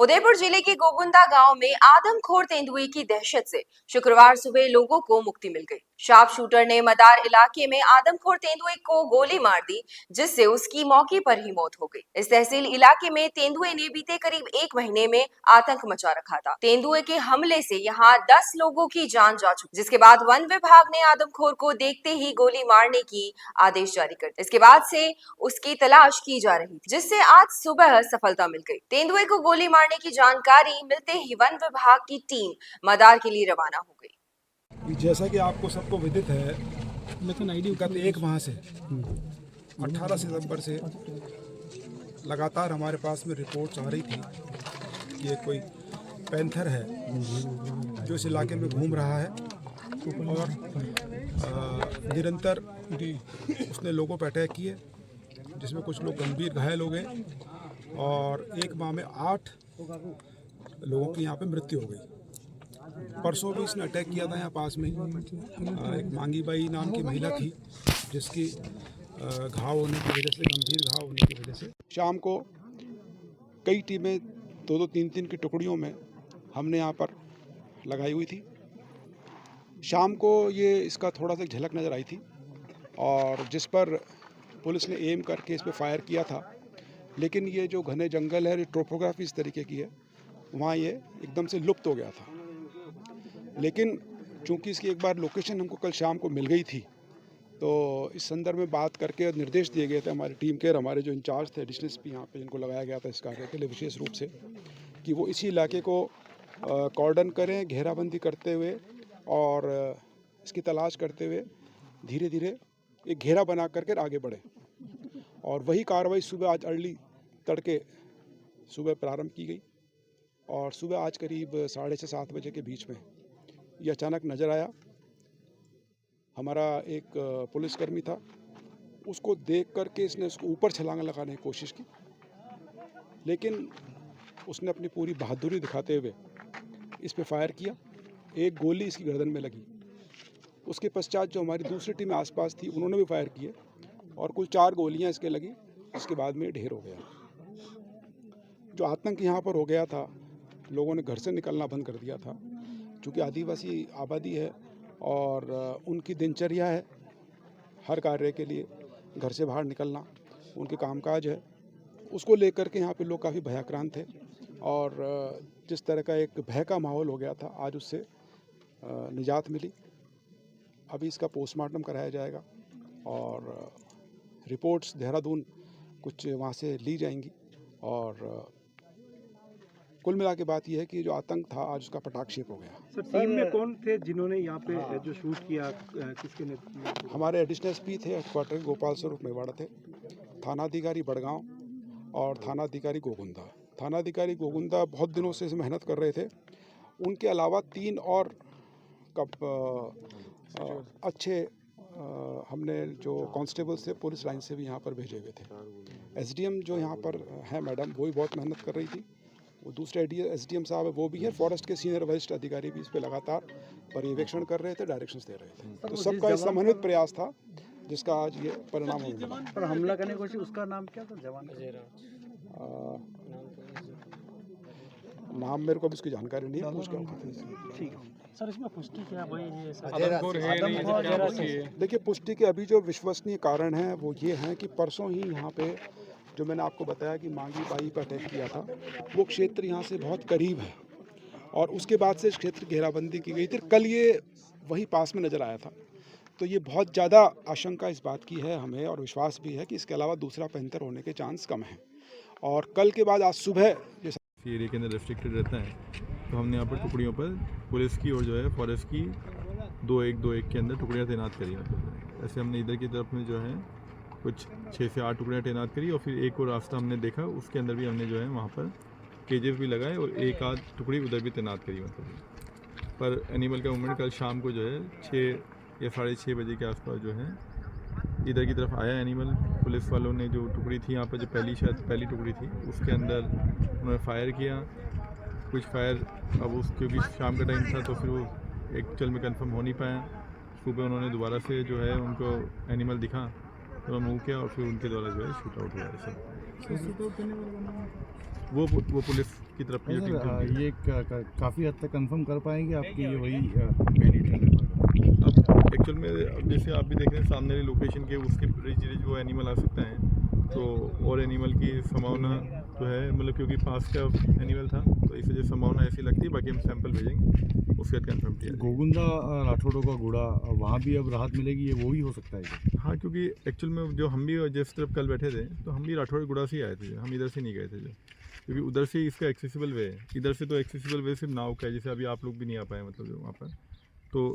उदयपुर जिले के गोगुंदा गांव में आदमखोर तेंदुए की दहशत से शुक्रवार सुबह लोगों को मुक्ति मिल गई। शार्प शूटर ने मदार इलाके में आदमखोर तेंदुए को गोली मार दी, जिससे उसकी मौके पर ही मौत हो गई। इस तहसील इलाके में तेंदुए ने बीते करीब 1 महीने में आतंक मचा रखा था। तेंदुए के हमले से यहाँ 10 लोगों की जान जा चुकी, जिसके बाद वन विभाग ने आदमखोर को देखते ही गोली मारने की आदेश जारी कर दिया। इसके बाद से उसकी तलाश की जा रही थी, जिससे आज सुबह सफलता मिल गई। तेंदुए को गोली मारने की जानकारी मिलते ही वन विभाग की टीम मदार के लिए रवाना हो गई। जैसा कि आपको सबको विदित है, लेकिन गत 1 माह से 18 सितंबर से लगातार हमारे पास में रिपोर्ट्स आ रही थी कि एक कोई पैंथर है जो इस इलाके में घूम रहा है और निरंतर उसने लोगों पर अटैक किए, जिसमें कुछ लोग गंभीर घायल हो गए और 1 माह में 8 लोगों की यहाँ पे मृत्यु हो गई। परसों भी इसने अटैक किया था यहाँ पास में ही। एक मांगी बाई नाम की महिला थी जिसकी घाव होने की वजह से, गंभीर घाव होने की वजह से शाम को कई टीमें 2-2, 3-3 की टुकड़ियों में हमने यहाँ पर लगाई हुई थी। शाम को ये इसका थोड़ा सा झलक नज़र आई थी और जिस पर पुलिस ने एम करके इस पर फायर किया था, लेकिन ये जो घने जंगल है, टोपोग्राफी इस तरीके की है, वहाँ ये एकदम से लुप्त हो गया था। लेकिन चूंकि इसकी एक बार लोकेशन हमको कल शाम को मिल गई थी, तो इस संदर्भ में बात करके निर्देश दिए गए थे हमारी टीम के, हमारे जो इंचार्ज थे एडिशनल एसपी यहाँ पे, जिनको लगाया गया था इस कार्य के लिए विशेष रूप से, कि वो इसी इलाके को कॉर्डन करें, घेराबंदी करते हुए और इसकी तलाश करते हुए धीरे धीरे एक घेरा बना करके आगे बढ़े। और वही कार्रवाई सुबह आज अर्ली तड़के सुबह प्रारंभ की गई और सुबह आज करीब 6:30-7 बजे के बीच में ये अचानक नज़र आया। हमारा एक पुलिसकर्मी था, उसको देख करके इसने उसको ऊपर छलांग लगाने की कोशिश की, लेकिन उसने अपनी पूरी बहादुरी दिखाते हुए इस पे फायर किया। एक गोली इसकी गर्दन में लगी। उसके पश्चात जो हमारी दूसरी टीम आसपास थी, उन्होंने भी फायर किए और कुल 4 गोलियां इसके लगी। इसके बाद में ढेर हो गया। जो आतंक यहाँ पर हो गया था, लोगों ने घर से निकलना बंद कर दिया था। चूँकि आदिवासी आबादी है और उनकी दिनचर्या है हर कार्य के लिए घर से बाहर निकलना, उनके कामकाज है, उसको लेकर के यहाँ पे लोग काफ़ी भयाक्रांत थे और जिस तरह का एक भय का माहौल हो गया था, आज उससे निजात मिली। अभी इसका पोस्टमार्टम कराया जाएगा और रिपोर्ट्स देहरादून कुछ वहाँ से ली जाएंगी और कुल मिला के बात यह है कि जो आतंक था आज उसका पटाक्षेप हो गया। सर, टीम में कौन थे जिन्होंने यहाँ पे जो शूट किया, किसके नेतृत्व? हमारे एडिशनल एसपी थे हेडक्वार्टर गोपाल स्वरूप मेवाड़ा थे, थानाधिकारी बड़गांव और थानाधिकारी गोगुंदा। थानाधिकारी गोगुंदा बहुत दिनों से मेहनत कर रहे थे। उनके अलावा 3 और अच्छे हमने जो कांस्टेबल्स थे पुलिस लाइन से भी यहाँ पर भेजे हुए थे। एसडीएम जो यहाँ पर है मैडम, वो भी बहुत मेहनत कर रही थी। वो दूसरे एसडीएम साहब है, वो भी है। फॉरेस्ट के सीनियर वरिष्ठ अधिकारी भी इस पर लगातार पर्यवेक्षण कर रहे थे, डायरेक्शंस दे रहे थे। तो सबका समन्वित प्रयास था जिसका आज ये परिणाम हुआ। पर हमला करने की कोशिश, उसका नाम क्या था जवान? नाम मेरे को भी उसकी जानकारी नहीं है। ठीक है सर, इसमें पुष्टि क्या हुई है? देखिए, पुष्टि के अभी जो विश्वसनीय कारण हैं वो ये हैं कि परसों ही यहाँ पे जो मैंने आपको बताया कि मांगी बाई पर अटैक किया था, वो क्षेत्र यहाँ से बहुत करीब है और उसके बाद से इस क्षेत्र की घेराबंदी की गई थी। कल ये वही पास में नज़र आया था, तो ये बहुत ज़्यादा आशंका इस बात की है हमें और विश्वास भी है कि इसके अलावा दूसरा पैंथर होने के चांस कम हैं। और कल के बाद आज सुबह एरिया के अंदर रेस्ट्रिक्टेड रहता है, तो हमने यहाँ पर टुकड़ियों पर पुलिस की और जो है फॉरेस्ट की 2-1 के अंदर टुकड़ियाँ तैनात करी। मतलब ऐसे हमने इधर की तरफ में जो है कुछ 6 से 8 टुकड़ियाँ तैनात करी और फिर एक और रास्ता हमने देखा, उसके अंदर भी हमने जो है वहाँ पर केजेस भी लगाए और 1-8 टुकड़ी उधर भी तैनात करी। मतलब पर एनिमल का मूवमेंट कल शाम को जो है 6 या 6:30 बजे के आसपास जो है इधर की तरफ आया एनिमल। पुलिस वालों ने जो टुकड़ी थी यहाँ पर, जो पहली टुकड़ी थी, उसके अंदर उन्होंने फायर किया। कुछ फायर अब क्योंकि शाम का टाइम था तो फिर वो एक चल में कंफर्म हो नहीं पाया। सुबह उन्होंने दोबारा से जो है उनको एनिमल दिखा तो मूव किया और फिर उनके द्वारा जो है शूट आउट हुआ। वो पुलिस की तरफ की जो टीम थी ये काफ़ी हद तक कंफर्म कर पाएंगे आपकी ये वही पहली ट्रेन है? अब एक्चुअल में अब जैसे आप भी देख रहे हैं सामने वाली लोकेशन के उसके रिज वो एनिमल आ सकता है, तो और एनिमल की संभावना तो है, मतलब क्योंकि पास का एनिमल था तो इस वजह से संभावना ऐसी लगती है। बाकी हम सैंपल भेजेंगे, उसके बाद कंफर्म किया जाएगा। गोगुंदा राठौड़ों का गुड़ा, वहाँ भी अब राहत मिलेगी, ये वो ही हो सकता है क्या? हाँ, क्योंकि एक्चुअल में जो हम भी जिस तरफ कल बैठे थे तो हम भी राठौड़ गुड़ा से ही आए थे, हम इधर से नहीं गए थे क्योंकि उधर से इसका एक्सेसिबल वे है। इधर से तो एक्सेसिबल वे सिर्फ नाव का है, जैसे अभी आप लोग भी नहीं आ पाए मतलब जो वहाँ पर, तो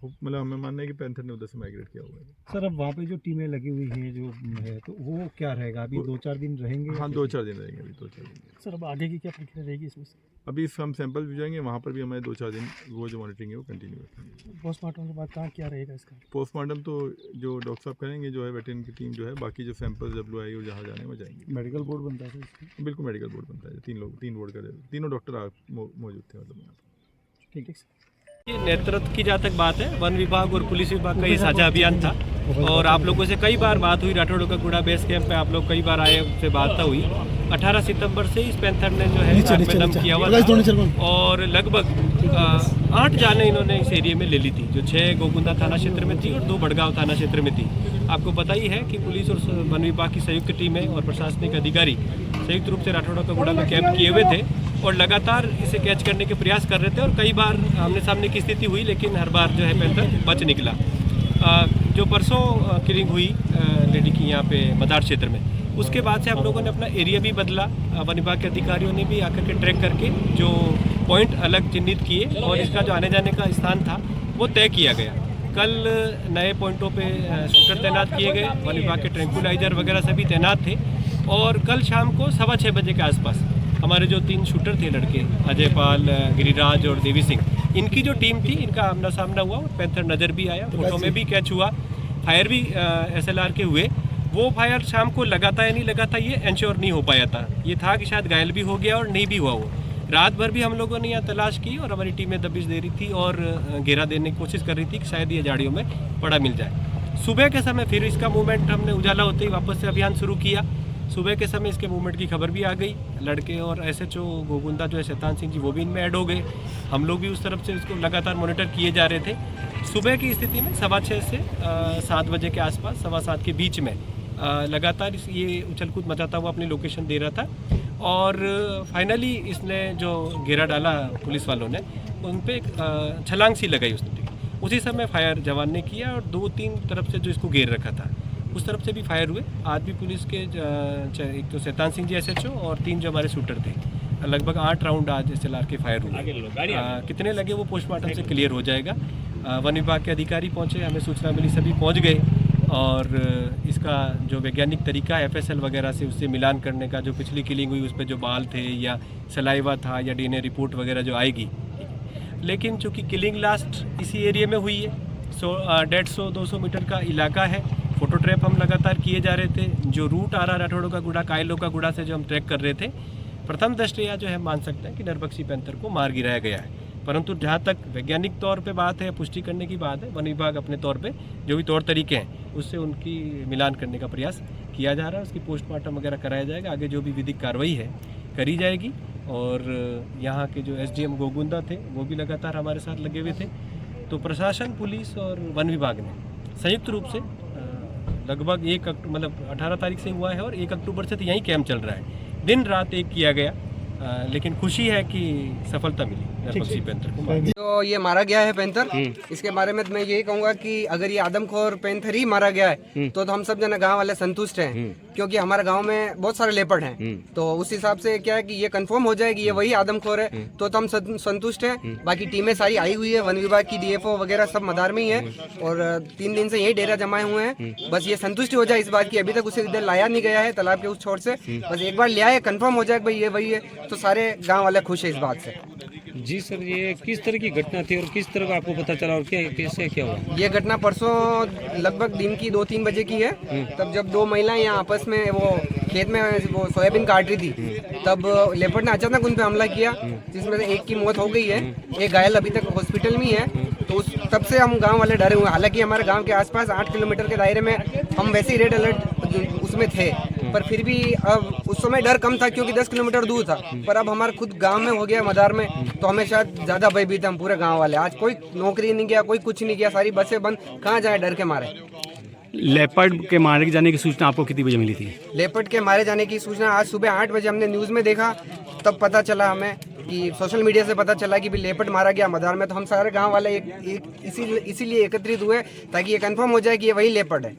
मतलब हमें मानना है कि पैंथर ने उधर से माइग्रेट किया हुआ है। सर अब वहाँ पे जो टीमें लगी हुई हैं जो है तो वो क्या रहेगा, अभी 2-4 दिन रहेंगे? हाँ, 2-4 दिन रहेंगे, अभी 2-4 दिन। सर अब आगे की क्या प्रक्रिया रहेगी इसमें? अभी हम सैंपल भी जाएंगे, वहाँ पर भी हमारे 2-4 दिन वो जो मॉनिटरिंग है वो कंटिन्यू रखेंगे। पोस्टमार्टम के बाद कहाँ क्या रहेगा इसका? पोस्टमार्टम तो जो डॉक्टर साहब करेंगे, जो है वेटरनरी की टीम जो है, बाकी जो सैंपल WI और जहाँ जाने में जाएंगे। मेडिकल बोर्ड बनता है इसमें? बिल्कुल मेडिकल बोर्ड बनता है, 3 बोर्ड का, तीनों डॉक्टर मौजूद थे मतलब यहाँ पर। ठीक है। ये नेतृत्व की जहाँ तक बात है, वन विभाग और पुलिस विभाग का ये साझा अभियान था और आप लोगों से कई बार बात हुई। राठौड़ों का गुड़ा बेस कैंप पे आप लोग कई बार आए, उनसे बात हुई। 18 सितंबर से इस पैंथर ने जो है दम किया हुआ था और लगभग 8 जानें इन्होंने इस एरिया में ले ली थी, जो 6 गोगुंदा थाना क्षेत्र में थी और 2 बड़गांव थाना क्षेत्र में थी। आपको पता ही है कि पुलिस और वन विभाग की संयुक्त टीमें और प्रशासनिक अधिकारी संयुक्त रूप से राठौड़ों का गुड़ा में कैंप किए हुए थे और लगातार इसे कैच करने के प्रयास कर रहे थे और कई बार आमने सामने की स्थिति हुई, लेकिन हर बार जो है पैंथर बच निकला। जो परसों किलिंग हुई लेडी की यहाँ पे मदार क्षेत्र में, उसके बाद से हम लोगों ने अपना एरिया भी बदला। वन विभाग के अधिकारियों ने भी आकर के ट्रैक करके जो पॉइंट अलग चिन्हित किए और इसका जो आने जाने का स्थान था वो तय किया गया। कल नए पॉइंटों पे शूटर तैनात किए गए, वन विभाग के ट्रैंकुलाइजर वगैरह सभी तैनात थे और कल शाम को 6:15 बजे के आसपास हमारे जो 3 शूटर थे लड़के, अजय पाल, गिरिराज और देवी सिंह, इनकी जो टीम थी, इनका आमना सामना हुआ और पैंथर नज़र भी आया, फोटो में भी कैच हुआ, फायर भी SLR के हुए। वो फायर शाम को लगा था या नहीं लगा था ये इंश्योर नहीं हो पाया था। ये था कि शायद घायल भी हो गया और नहीं भी हुआ वो। रात भर भी हम लोगों ने यहाँ तलाश की और हमारी टीमें दबिश दे रही थी और घेरा देने की कोशिश कर रही थी कि शायद ये झाड़ियों में पड़ा मिल जाए। सुबह के समय फिर इसका मूवमेंट हमने उजाला होते ही वापस से अभियान शुरू किया। सुबह के समय इसके मूवमेंट की खबर भी आ गई। लड़के और SHO गोगुंदा जो है शैतान सिंह जी, वो भी इनमें ऐड हो गए। हम लोग भी उस तरफ से इसको लगातार मॉनिटर किए जा रहे थे। सुबह की स्थिति में 6:15 से 7 बजे के आसपास, 7:15 के बीच में लगातार ये उछल कूद मचाता हुआ अपनी लोकेशन दे रहा था और फाइनली इसने जो घेरा डाला पुलिस वालों ने, उन पर छलांग सी लगाई उसने। उसी समय फायर जवान ने किया और 2-3 तरफ से जो इसको घेर रखा था उस तरफ से भी फायर हुए। आज भी पुलिस के एक तो शैतान सिंह जी SHO और 3 जो हमारे शूटर थे, लगभग 8 राउंड आज SLR के फायर हुए। कितने लगे वो पोस्टमार्टम से क्लियर हो जाएगा। वन विभाग के अधिकारी पहुँचे, हमें सूचना मिली, सभी पहुँच गए और इसका जो वैज्ञानिक तरीका है FSL वगैरह से उससे मिलान करने का, जो पिछली किलिंग हुई उस पर जो बाल थे या सलाइवा था या DNA रिपोर्ट वगैरह जो आएगी। लेकिन चूँकि किलिंग लास्ट इसी एरिया में हुई है, 150-200 मीटर का इलाका है। फोटो ट्रैप हम लगातार किए जा रहे थे। जो रूट आ रहा राठौड़ों का गुड़ा, कायलों का गुड़ा से जो हम ट्रैक कर रहे थे, प्रथम दृष्टया जो है मान सकते हैं कि नरभक्षी पैंथर को मार गिराया गया है। परंतु जहाँ तक वैज्ञानिक तौर पे बात है, पुष्टि करने की बात है, वन विभाग अपने तौर पे जो भी तौर तरीके हैं उससे उनकी मिलान करने का प्रयास किया जा रहा है। उसकी पोस्टमार्टम वगैरह कराया जाएगा, आगे जो भी विधिक कार्रवाई है करी जाएगी। और यहाँ के जो SDM गोगुंदा थे वो भी लगातार हमारे साथ लगे हुए थे। तो प्रशासन, पुलिस और वन विभाग ने संयुक्त रूप से लगभग 18 तारीख से हुआ है और 1 अक्टूबर से तो यहीं कैंप चल रहा है। दिन रात एक किया गया, लेकिन खुशी है कि सफलता मिली नरभक्षी पैंथर को मारने। तो ये मारा गया है पैंथर। इसके बारे में मैं यही कहूँगा कि अगर ये आदमखोर पैंथर ही मारा गया है तो हम सब जना गांव वाले संतुष्ट हैं, क्योंकि हमारे गांव में बहुत सारे लेपर्ड हैं। तो उस हिसाब से क्या है कि ये कंफर्म हो जाएगी ये वही आदमखोर है तो हम संतुष्ट हैं। बाकी टीमें सारी आई हुई है, वन विभाग की DFO वगैरह सब मदार में ही है और 3 दिन से यही डेरा जमाए हुए हैं। बस ये संतुष्टि हो जाए इस बात की, अभी तक उसे इधर लाया नहीं गया है तालाब के उस छोर से। बस एक बार लिया है, कंफर्म हो जाए भाई ये वही है, तो सारे गाँव वाले खुश है इस बात से। जी सर, ये किस तरह की घटना थी और किस तरह का आपको पता चला और कैसे क्या हुआ? ये घटना परसों लगभग दिन की 2-3 बजे की है। तब जब 2 महिलाएं यहाँ आपस में वो खेत में वो सोयाबीन काट रही थी, तब लेपर्ड ने अचानक उन पे हमला किया, जिसमें से एक की मौत हो गई है, एक घायल अभी तक हॉस्पिटल में ही है। तो तब से हम गांव वाले डरे हुए। हालांकि हमारे गांव के आसपास 8 किलोमीटर के दायरे में हम वैसे ही रेड अलर्ट उसमें थे, पर फिर भी अब उस समय डर कम था क्योंकि 10 किलोमीटर दूर था, पर अब हमारे खुद गांव में हो गया मदार में, तो हमें शायद ज़्यादा भयभीत हम पूरे गांव वाले। आज कोई नौकरी नहीं किया, कोई कुछ नहीं किया, सारी बसें बंद, कहाँ जाए डर के मारे। लेपर्ड के मारे जाने की सूचना आपको कितनी बजे मिली थी? लेपर्ड के मारे जाने की सूचना आज सुबह 8 बजे हमने न्यूज़ में देखा, तब पता चला हमें कि सोशल मीडिया से पता चला कि भी लेपर्ड मारा गया मदार में। तो हम सारे गांव वाले इसीलिए एकत्रित हुए ताकि ये कंफर्म हो जाए कि ये वही लेपर्ड है।